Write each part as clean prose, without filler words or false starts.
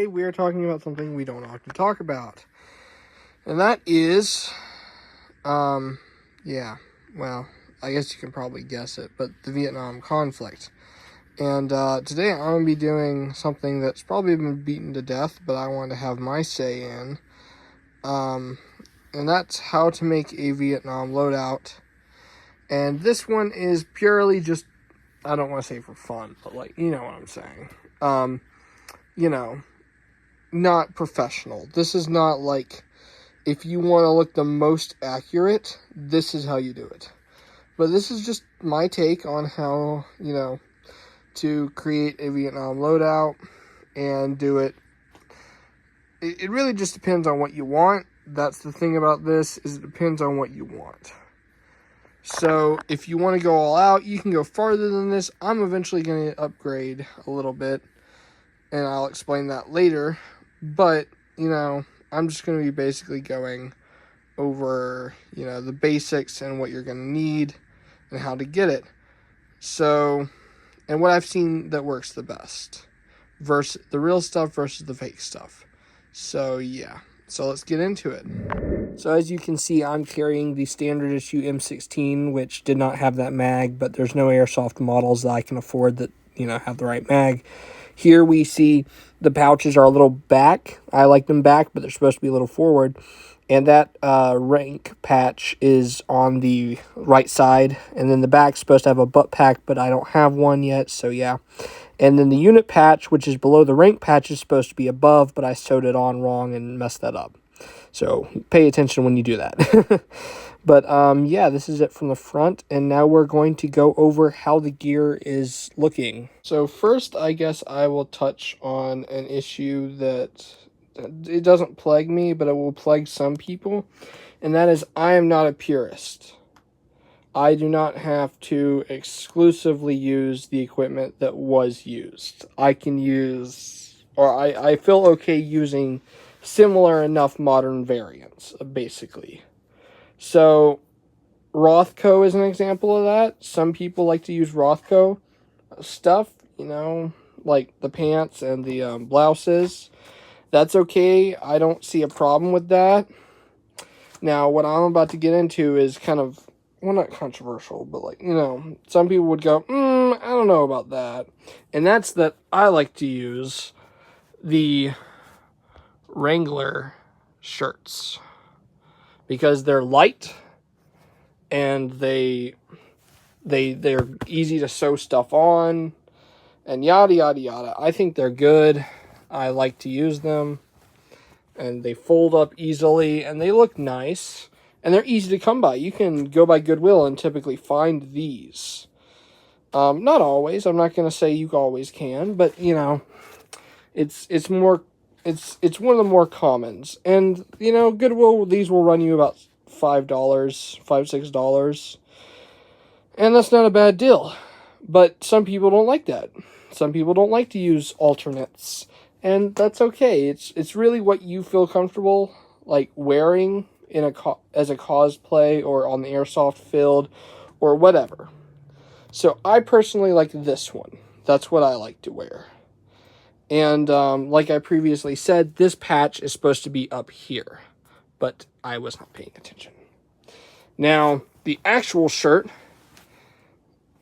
today we are talking about something we don't often talk about. And that is, yeah, well, I guess you can probably guess it, but the Vietnam conflict. And today I'm going to be doing something that's probably been beaten to death, but I want to have my say in. And that's how to make a Vietnam loadout. And this one is purely just, I don't want to say for fun, but like, you know what I'm saying. You know, not professional. This is not like, if you want to look the most accurate, this is how you do it. But this is just my take on how, you know, to create a Vietnam loadout and do it. It really just depends on what you want. That's the thing about this, is it depends on what you want. So if you want to go all out, you can go farther than this. I'm eventually going to upgrade a little bit, and I'll explain that later. But, you know, I'm just going to be basically going over, you know, the basics and what you're going to need and how to get it. So, and what I've seen that works the best versus the real stuff versus the fake stuff. So, yeah. So let's get into it. So as you can see, I'm carrying the standard issue M16, which did not have that mag, but there's no airsoft models that I can afford that, you know, have the right mag. Here we see the pouches are a little back. I like them back, but they're supposed to be a little forward. And that rank patch is on the right side. And then the back's supposed to have a butt pack, but I don't have one yet, so yeah. And then the unit patch, which is below the rank patch, is supposed to be above, but I sewed it on wrong and messed that up. So pay attention when you do that. But yeah, this is it from the front. And now we're going to go over how the gear is looking. So first, I guess I will touch on an issue that it doesn't plague me, but it will plague some people. And that is, I am not a purist. I do not have to exclusively use the equipment that was used. I can use, or I feel okay using similar enough modern variants, basically. So, Rothko is an example of that. Some people like to use Rothko stuff, you know, like the pants and the blouses. That's okay. I don't see a problem with that. Now, what I'm about to get into is kind of, well, not controversial, but like, you know, some people would go, I don't know about that. And that's that I like to use the Wrangler shirts because they're light and they're easy to sew stuff on and yada yada yada. I think they're good. I like to use them, and they fold up easily and they look nice. And they're easy to come by. You can go by Goodwill and typically find these. Not always. I'm not going to say you always can. But, you know, it's one of the more commons. And, you know, Goodwill, these will run you about $5, $6. And that's not a bad deal. But some people don't like that. Some people don't like to use alternates. And that's okay. It's really what you feel comfortable, like, wearing as a cosplay or on the airsoft field or whatever. So I personally like this one. That's what I like to wear. And like I previously said, this patch is supposed to be up here, but I was not paying attention. Now, the actual shirt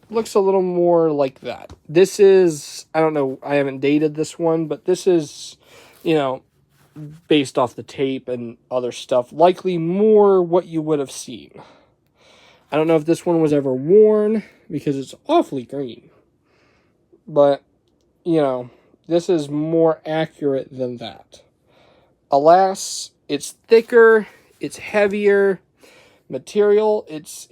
looks a little more like that. This is, I don't know, I haven't dated this one, but this is, you know, based off the tape and other stuff, likely more what you would have seen. I don't know if this one was ever worn, because it's awfully green. But, you know, this is more accurate than that. Alas, it's thicker, it's heavier material, it's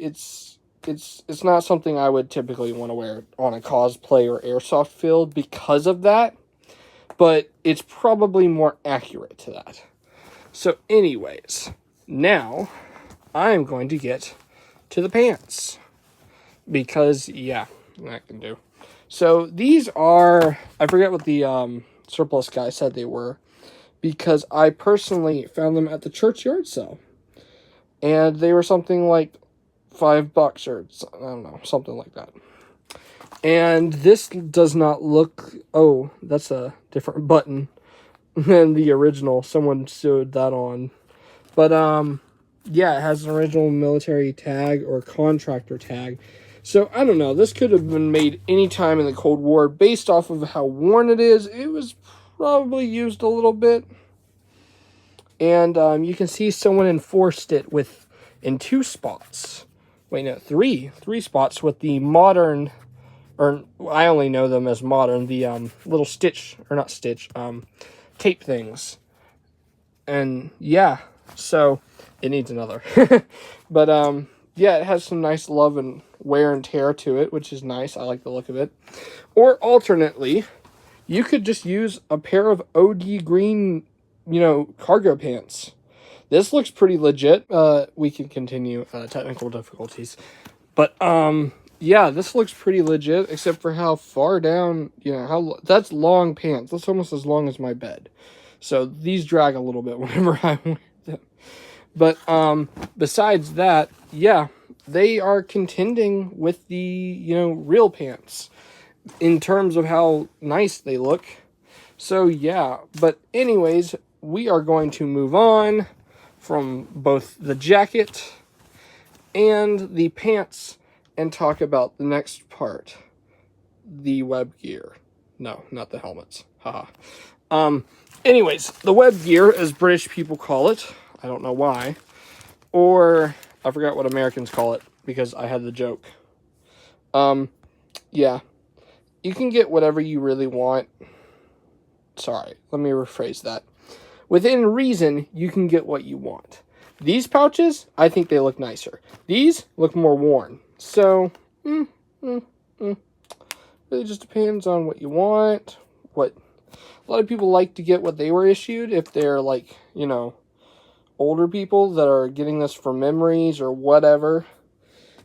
not something I would typically want to wear on a cosplay or airsoft field because of that. But it's probably more accurate to that. So anyways, now I'm going to get to the pants. Because, yeah, that can do. So these are, I forget what the surplus guy said they were. Because I personally found them at the church yard sale. And they were something like $5 or, I don't know, something like that. And this does not look... Oh, that's a different button. than the original. Someone sewed that on. But, yeah, it has an original military tag or contractor tag. So, I don't know. This could have been made any time in the Cold War. Based off of how worn it is, it was probably used a little bit. And you can see someone enforced it in 2 spots. Wait, no, 3 spots with the modern, or I only know them as modern, the little stitch, or not stitch, tape things. And yeah, so it needs another. But yeah, it has some nice love and wear and tear to it, which is nice. I like the look of it. Or alternately, you could just use a pair of OD green, cargo pants. This looks pretty legit. We can continue technical difficulties. But, yeah, this looks pretty legit, except for how far down, that's long pants. That's almost as long as my bed. So these drag a little bit whenever I wear them. But, besides that, yeah, they are contending with the, real pants in terms of how nice they look. So, yeah, but anyways, we are going to move on from both the jacket and the pants and talk about the next part, the web gear. No, not the helmets. Haha. Anyways, the web gear, as British people call it, I don't know why, or I forgot what Americans call it because I had the joke. Yeah, you can get whatever you really want. Sorry, let me rephrase that. Within reason, you can get what you want. These pouches, I think they look nicer. These look more worn. So, really just depends on what you want. A lot of people like to get what they were issued if they're like, older people that are getting this for memories or whatever.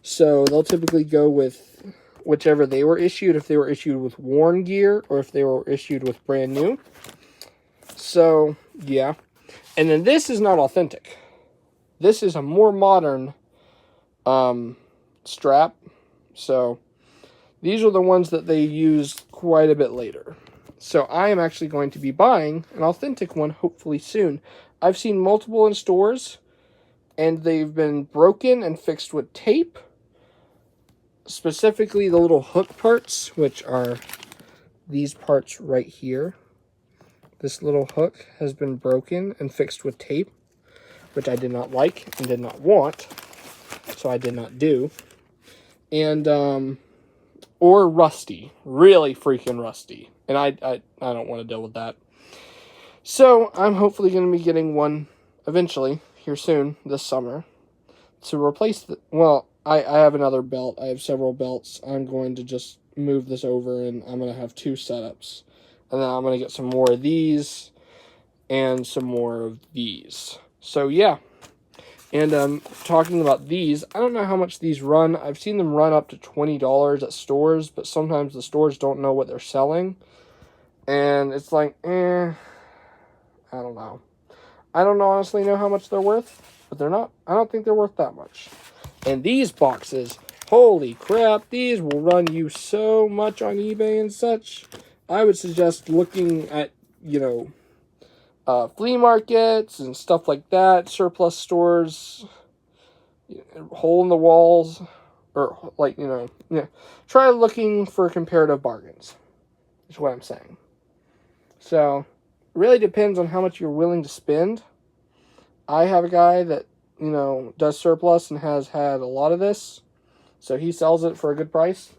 So they'll typically go with whichever they were issued, if they were issued with worn gear or if they were issued with brand new. So, yeah. And then this is not authentic. This is a more modern strap. So, these are the ones that they used quite a bit later. So, I am actually going to be buying an authentic one, hopefully soon. I've seen multiple in stores, and they've been broken and fixed with tape. Specifically, the little hook parts, which are these parts right here. This little hook has been broken and fixed with tape, which I did not like and did not want, so I did not do. And, or rusty. Really freaking rusty. And I don't want to deal with that. So, I'm hopefully going to be getting one eventually, here soon, this summer, to replace well, I have another belt. I have several belts. I'm going to just move this over, and I'm going to have 2 setups. And then I'm going to get some more of these and some more of these. So, yeah. And talking about these, I don't know how much these run. I've seen them run up to $20 at stores, but sometimes the stores don't know what they're selling. And it's like, I don't know. I don't honestly know how much they're worth, but they're not. I don't think they're worth that much. And these boxes, holy crap, these will run you so much on eBay and such. I would suggest looking at, flea markets and stuff like that, surplus stores, hole in the walls, or try looking for comparative bargains, is what I'm saying. So, it really depends on how much you're willing to spend. I have a guy that, does surplus and has had a lot of this, so he sells it for a good price,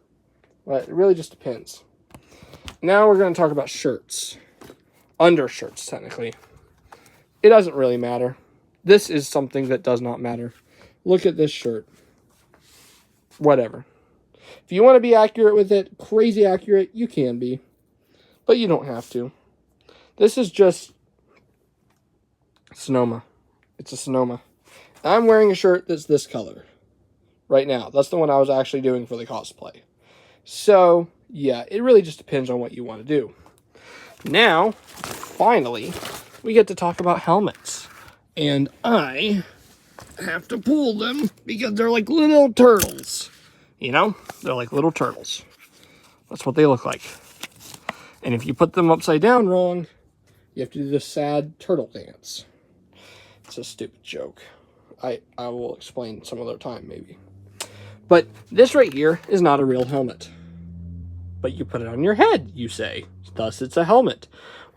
but it really just depends. Now we're going to talk about shirts. Undershirts, technically. It doesn't really matter. This is something that does not matter. Look at this shirt. Whatever. If you want to be accurate with it, crazy accurate, you can be. But you don't have to. This is just Sonoma. It's a Sonoma. I'm wearing a shirt that's this color right now. That's the one I was actually doing for the cosplay. So, yeah, it really just depends on what you want to do. Now, finally, we get to talk about helmets. And I have to pull them because they're like little turtles. They're like little turtles. That's what they look like. And if you put them upside down wrong, You have to do the sad turtle dance. It's a stupid joke. I will explain some other time, maybe. But this right here is not a real helmet. But you put it on your head, you say. Thus, it's a helmet.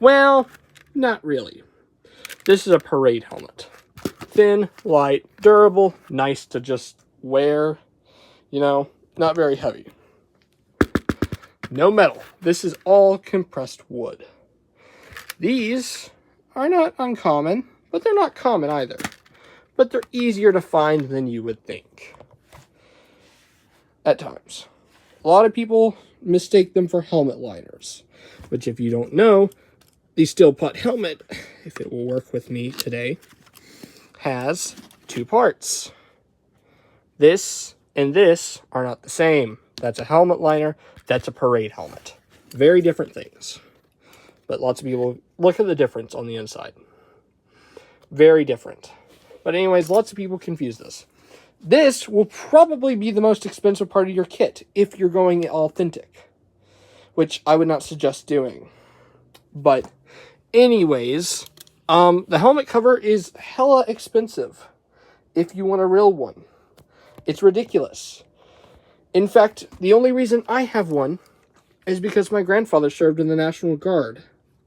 Well, not really. This is a parade helmet. Thin, light, durable, nice to just wear. You know, not very heavy. No metal. This is all compressed wood. These are not uncommon, but they're not common either. But they're easier to find than you would think. At times. A lot of people mistake them for helmet liners. Which, if you don't know, the steel pot helmet, if it will work with me today, has two parts. This and this are not the same. That's a helmet liner. That's a parade helmet. Very different things. But lots of people look at the difference on the inside. Very different. But anyways, lots of people confuse this. This will probably be the most expensive part of your kit if you're going authentic, which I would not suggest doing. But anyways, the helmet cover is hella expensive if you want a real one. It's ridiculous. In fact, the only reason I have one is because my grandfather served in the National Guard.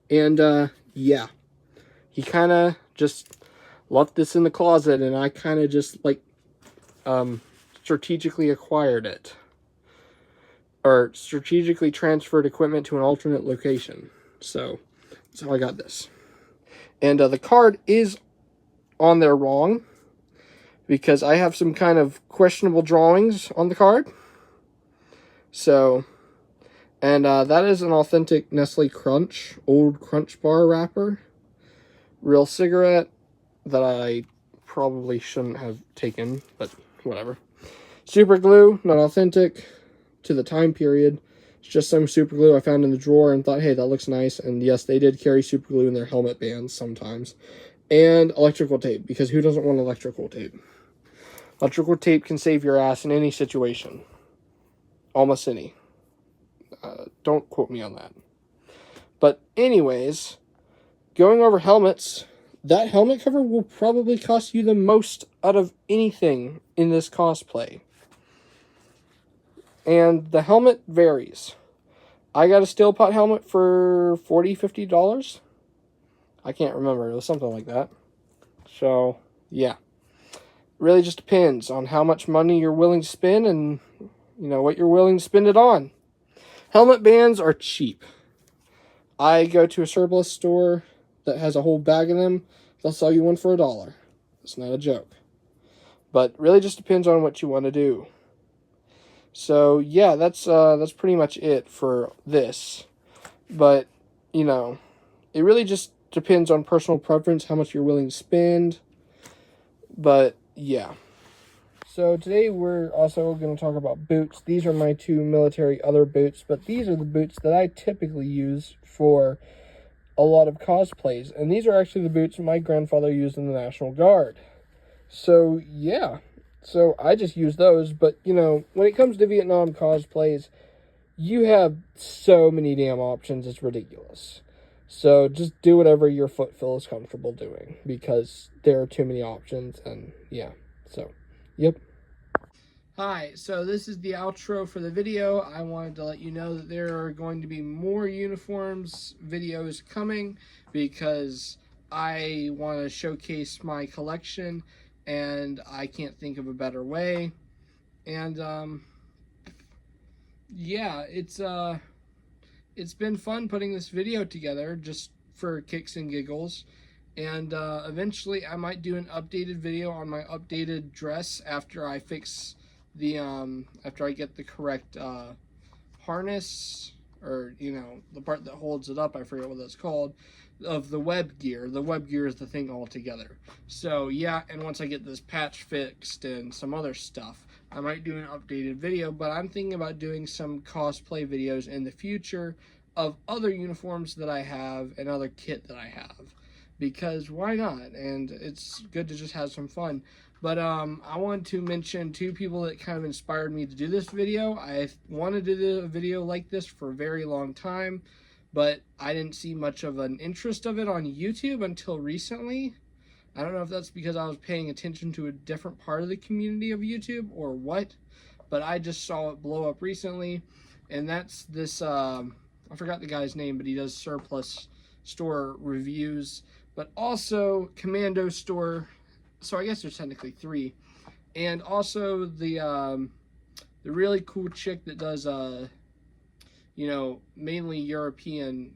And, yeah, he kind of just left this in the closet, and I kind of just, like, strategically acquired it. Or strategically transferred equipment to an alternate location. So, that's how I got this. And the card is on there wrong, because I have some kind of questionable drawings on the card. So, and that is an authentic Nestle Crunch, old Crunch bar wrapper. Real cigarette that I probably shouldn't have taken, but whatever. Super glue, not authentic to the time period. It's just some super glue I found in the drawer and thought, hey, that looks nice. And yes, they did carry super glue in their helmet bands sometimes. And electrical tape, because who doesn't want electrical tape? Electrical tape can save your ass in any situation. Almost any. Don't quote me on that. But anyways, going over helmets, that helmet cover will probably cost you the most out of anything in this cosplay. And the helmet varies. I got a steel pot helmet for $40, $50. I can't remember. It was something like that. So, yeah. Really just depends on how much money you're willing to spend and, you know, what you're willing to spend it on. Helmet bands are cheap. I go to a surplus store that has a whole bag of them. They'll sell you one for $1. It's not a joke. But really just depends on what you want to do. So, yeah, that's pretty much it for this. But, you know, it really just depends on personal preference, how much you're willing to spend. But, yeah. So today we're also going to talk about boots. These are my two military other boots, but these are the boots that I typically use for a lot of cosplays. And these are actually the boots my grandfather used in the National Guard. So, yeah. So I just use those, but, you know, when it comes to Vietnam cosplays, you have so many damn options, it's ridiculous. So just do whatever your foot feels comfortable doing, because there are too many options, and yeah, so, yep. Hi, so this is the outro for the video. I wanted to let you know that there are going to be more uniforms videos coming, because I want to showcase my collection, and I can't think of a better way. And, yeah, it's been fun putting this video together just for kicks and giggles. And eventually I might do an updated video on my updated dress after I fix the after I get the correct harness, or, you know, the part that holds it up, I forget what that's called, of the web gear. The web gear is the thing altogether. So yeah, and once I get this patch fixed and some other stuff, I might do an updated video. But I'm thinking about doing some cosplay videos in the future of other uniforms that I have and other kit that I have, because why not? And it's good to just have some fun. But I wanted to mention two people that kind of inspired me to do this video. I wanted to do a video like this for a very long time, but I didn't see much of an interest of it on YouTube until recently. I don't know if that's because I was paying attention to a different part of the community of YouTube or what, but I just saw it blow up recently, and that's this, I forgot the guy's name, but he does surplus store reviews, but also Commando store, so I guess there's technically three, and also the really cool chick that does, you know, mainly European,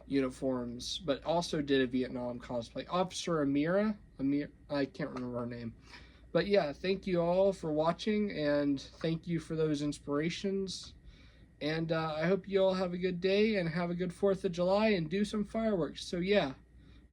uniforms, but also did a Vietnam cosplay. Officer Amira, I can't remember her name. But yeah, thank you all for watching, and thank you for those inspirations. And I hope you all have a good day and have a good 4th of July and do some fireworks. So yeah,